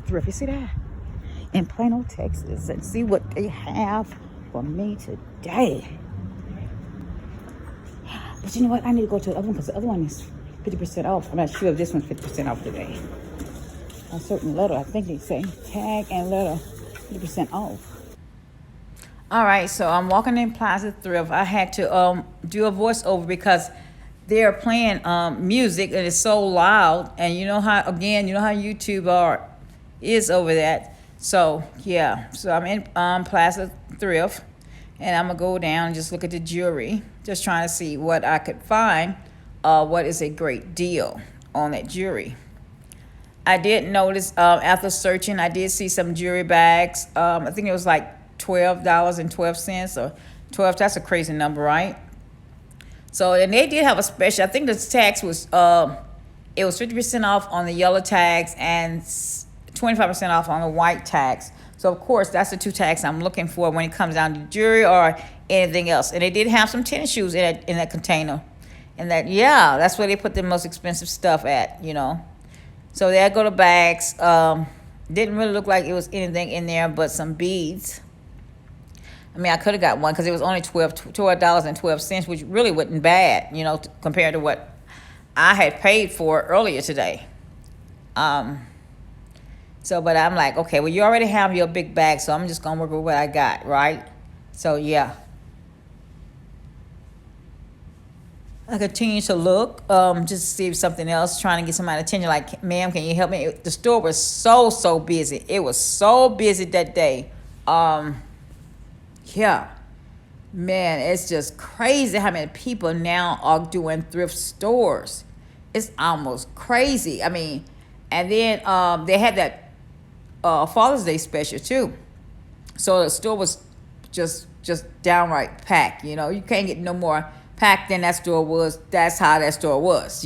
Thrift. You see that? In Plano, Texas, and see what they have for me today. But you know what? I need to go to the other one because the other one is 50% off. I'm not sure if this one's 50% off today. A certain letter, I think they say tag and letter 50% off. All right, so I'm walking in Plaza Thrift. I had to do a voiceover because they're playing music and it's so loud. And you know how YouTube is over that. So yeah, so I'm in Plaza Thrift, and I'm gonna go down and just look at the jewelry, just trying to see what I could find. What is a great deal on that jewelry? I did notice after searching, I did see some jewelry bags. I think it was like $12.12 or 12. That's a crazy number, right? So, and they did have a special. I think the tax was it was 50% off on the yellow tags and 25% off on the white tags. So of course that's the two tags I'm looking for when it comes down to jewelry or anything else. And they did have some tennis shoes in that container. And that's where they put the most expensive stuff at, So there go the bags. Didn't really look like it was anything in there but some beads. I mean, I could have got one because it was only $12.12, which really wasn't bad, compared to what I had paid for earlier today. But I'm like, okay, well, you already have your big bag, so I'm just going to work with what I got, right? So, yeah. I continue to look, just to see if something else, trying to get somebody's attention. Like, ma'am, can you help me? The store was so busy. It was so busy that day. Yeah. Man, it's just crazy how many people now are doing thrift stores. It's almost crazy. I mean, and then they had that Father's Day special too. So the store was just downright packed. You can't get no more packed than that store was. That's how that store was.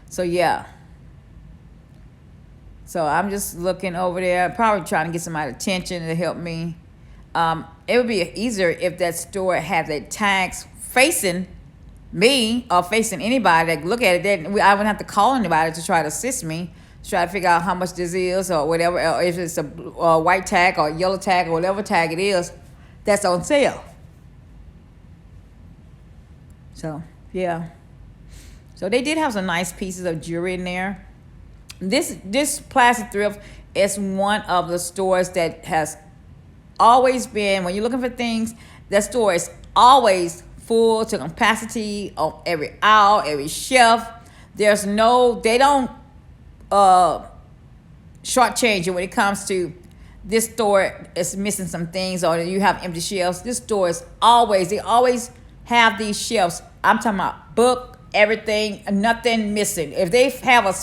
So yeah. So I'm just looking over there, probably trying to get somebody's attention to help me. It would be easier if that store had the tags facing me or facing anybody that look at it. Then I wouldn't have to call anybody to try to assist me, try to figure out how much this is or whatever, or if it's a white tag or yellow tag or whatever tag it is that's on sale. So, yeah. So they did have some nice pieces of jewelry in there. This Plaza Thrift is one of the stores that has always been, when you're looking for things, that store is always full to capacity on every aisle, every shelf. They don't shortchange you when it comes to this store is missing some things or you have empty shelves. This store is they always have these shelves. I'm talking about book, everything, nothing missing. If they have a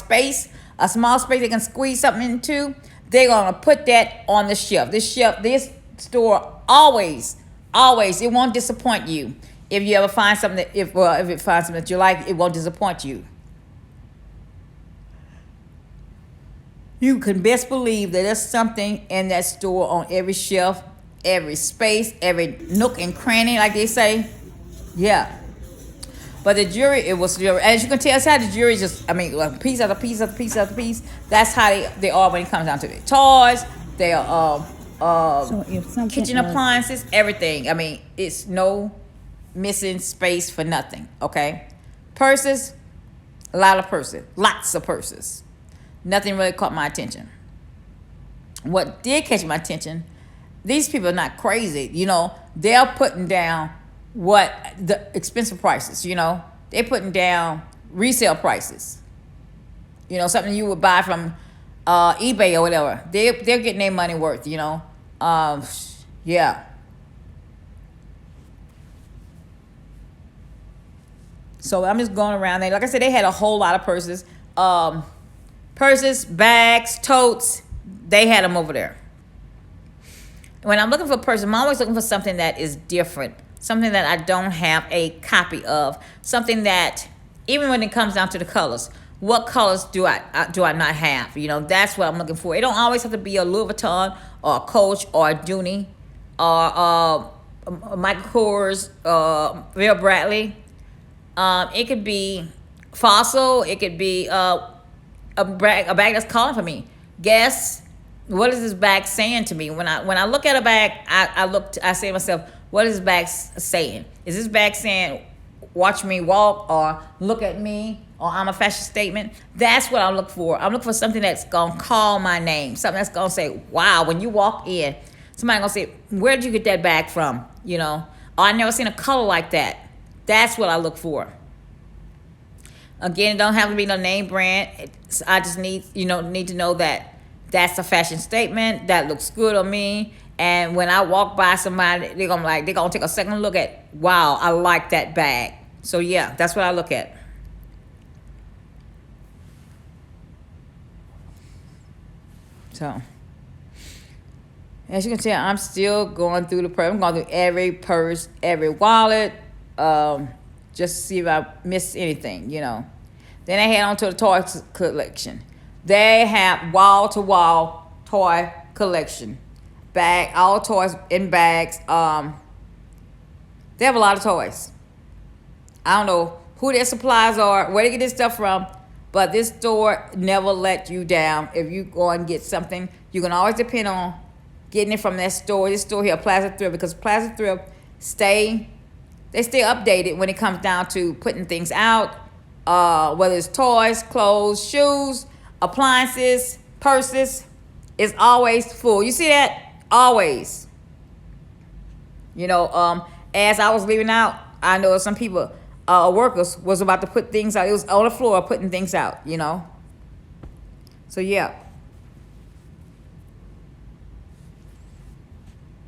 small space they can squeeze something into, they're going to put that on the shelf. This store always, it won't disappoint you. If you ever find something if it finds something that you like, it won't disappoint you. You can best believe that there's something in that store on every shelf, every space, every nook and cranny, like they say. Yeah. But the jewelry, it was jewelry. As you can tell, it's how the jewelry like piece after piece after piece after piece. That's how they are when it comes down to their toys, their kitchen appliances, everything. I mean, it's no missing space for nothing, okay? Purses, a lot of purses, lots of purses. Nothing really caught my attention. What did catch my attention, these people are not crazy. They're putting down the expensive prices, They're putting down resale prices. Something you would buy from eBay or whatever. They're getting their money worth, yeah. So I'm just going around there. Like I said, they had a whole lot of purses. Purses, bags, totes, they had them over there. When I'm looking for a purse, I'm always looking for something that is different, something that I don't have a copy of, something that, even when it comes down to the colors, what colors do I not have? That's what I'm looking for. It don't always have to be a Louis Vuitton or a Coach or a Dooney or Michael Kors, Vera Bradley. It could be Fossil. It could be a bag that's calling for me. Guess, what is this bag saying to me? When I look at a bag, I say to myself, what is this bag saying? Is this bag saying, watch me walk, or look at me, or I'm a fashion statement? That's what I look for. I'm looking for something that's gonna call my name, something that's gonna say, wow, when you walk in, somebody gonna say, where did you get that bag from? Or I never seen a color like that. That's what I look for. Again, it don't have to be no name brand. I just need to know that that's a fashion statement that looks good on me. And when I walk by somebody, they're gonna take a second look at, wow, I like that bag. So yeah, that's what I look at. So as you can tell, I'm still going through the purse. I'm going through every purse, every wallet, just to see if I miss anything. Then I head on to the toy collection. They have wall-to-wall toy collection. All toys in bags. They have a lot of toys. I don't know who their suppliers are, where they get this stuff from, but this store never let you down. If you go and get something, you can always depend on getting it from that store. This store here, Plaza Thrift, because Plaza Thrift stay updated when it comes down to putting things out, whether it's toys, clothes, shoes, appliances, purses. It's always full. You see that? Always. As I was leaving out, I know some people, workers, was about to put things out. It was on the floor putting things out. So yeah.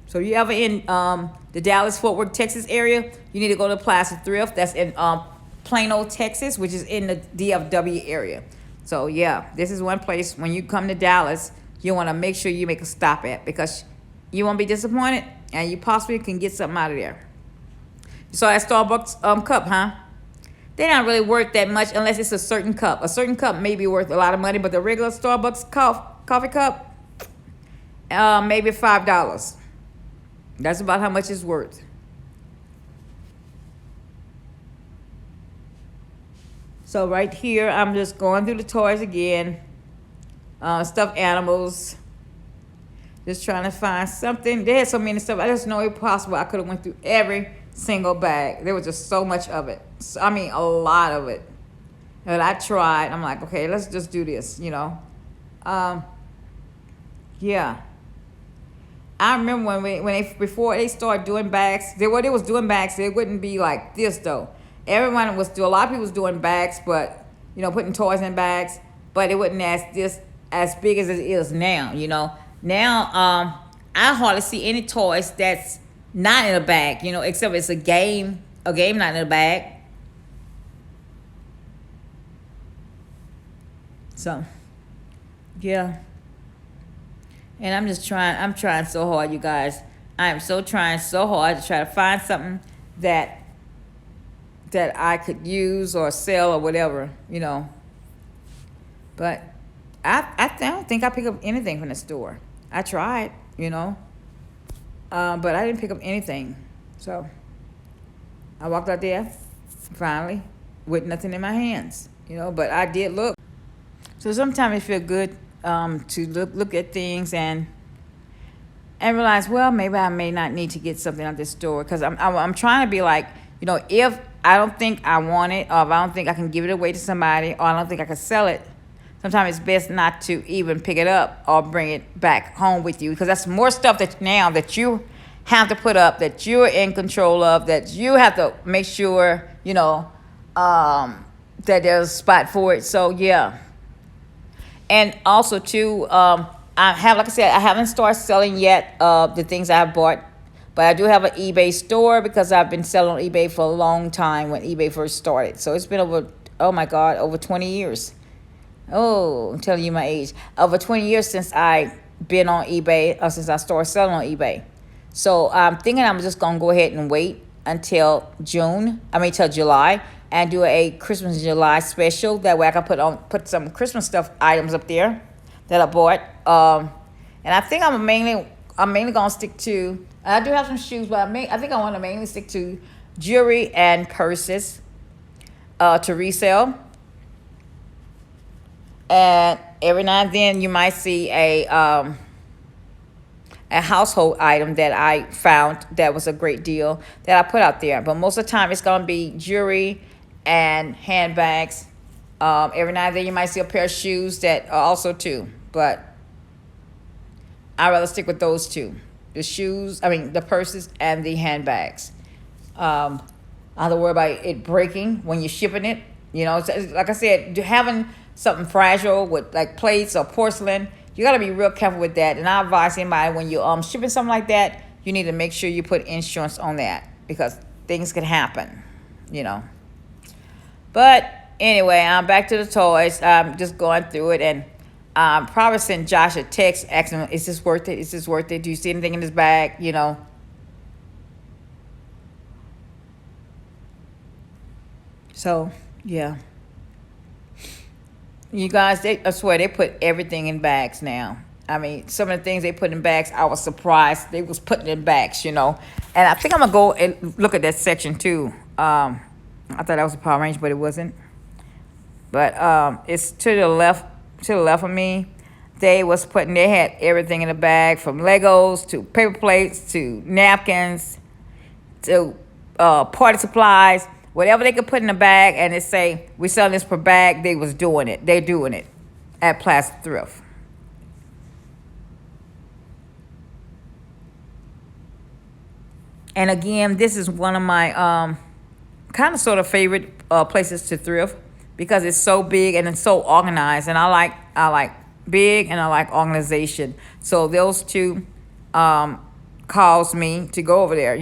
So you ever in the Dallas-Fort Worth, Texas area, you need to go to Plaza Thrift. That's in Plano, Texas, which is in the DFW area. So yeah, this is one place when you come to Dallas, you want to make sure you make a stop at, because you won't be disappointed, and you possibly can get something out of there. You saw that Starbucks cup, huh? They're not really worth that much unless it's a certain cup. A certain cup may be worth a lot of money, but the regular Starbucks coffee cup, maybe $5. That's about how much it's worth. So right here, I'm just going through the toys again. Stuffed animals. Just trying to find something. They had so many stuff. I just know it possible I could have went through every single bag. There was just so much of it. I mean, a lot of it. But I tried. I'm like, okay, let's just do this, Yeah. I remember before they started doing bags, they was doing bags, it wouldn't be like this though. A lot of people was doing bags, but putting toys in bags, but it wasn't as big as it is now. Now I hardly see any toys that's not in a bag, except it's a game not in a bag. So yeah. And I'm trying so hard, you guys. I am trying so hard to try to find something that I could use or sell or whatever, But I don't think I picked up anything from the store. I tried, but I didn't pick up anything. So I walked out there finally with nothing in my hands, but I did look. So sometimes it feels good to look at things and realize, well, maybe I may not need to get something at this store, because I'm trying to be like, if I don't think I want it, or if I don't think I can give it away to somebody, or I don't think I can sell it, sometimes it's best not to even pick it up or bring it back home with you, because that's more stuff that you have to put up, that you're in control of, that you have to make sure that there's a spot for it. So yeah. And also too, like I said, I haven't started selling yet the things I've bought, but I do have an eBay store, because I've been selling on eBay for a long time when eBay first started. So it's been over 20 years. Oh, I'm telling you my age. Over 20 years since I've been on eBay, or since I started selling on eBay. So I'm thinking I'm just going to go ahead and wait until July, and do a Christmas in July special. That way I can put some Christmas stuff items up there that I bought. And I think I'm mainly gonna stick to. I do have some shoes, but I think I want to mainly stick to jewelry and purses to resell. And every now and then you might see a a household item that I found that was a great deal that I put out there. But most of the time, it's going to be jewelry and handbags. Every now and then, you might see a pair of shoes that are also too. But I'd rather stick with those two. The purses and the handbags. I have to worry about it breaking when you're shipping it. Like I said, having something fragile with like plates or porcelain, you got to be real careful with that. And I advise anybody when you're shipping something like that, you need to make sure you put insurance on that because things could happen, But anyway, I'm back to the toys. I'm just going through it, and probably send Josh a text asking him, is this worth it? Is this worth it? Do you see anything in this bag? So, yeah. You guys, I swear, they put everything in bags now. I mean, some of the things they put in bags, I was surprised they was putting in bags, And I think I'm going to go and look at that section, too. I thought that was a Power Range, but it wasn't. But it's to the left of me. They had everything in the bag, from Legos to paper plates to napkins to party supplies. Whatever they could put in the bag and it say, we selling this per bag, they was doing it. They're doing it at Plaza Thrift. And again, this is one of my kind of sort of favorite places to thrift because it's so big and it's so organized. And I like big and I like organization. So those two caused me to go over there,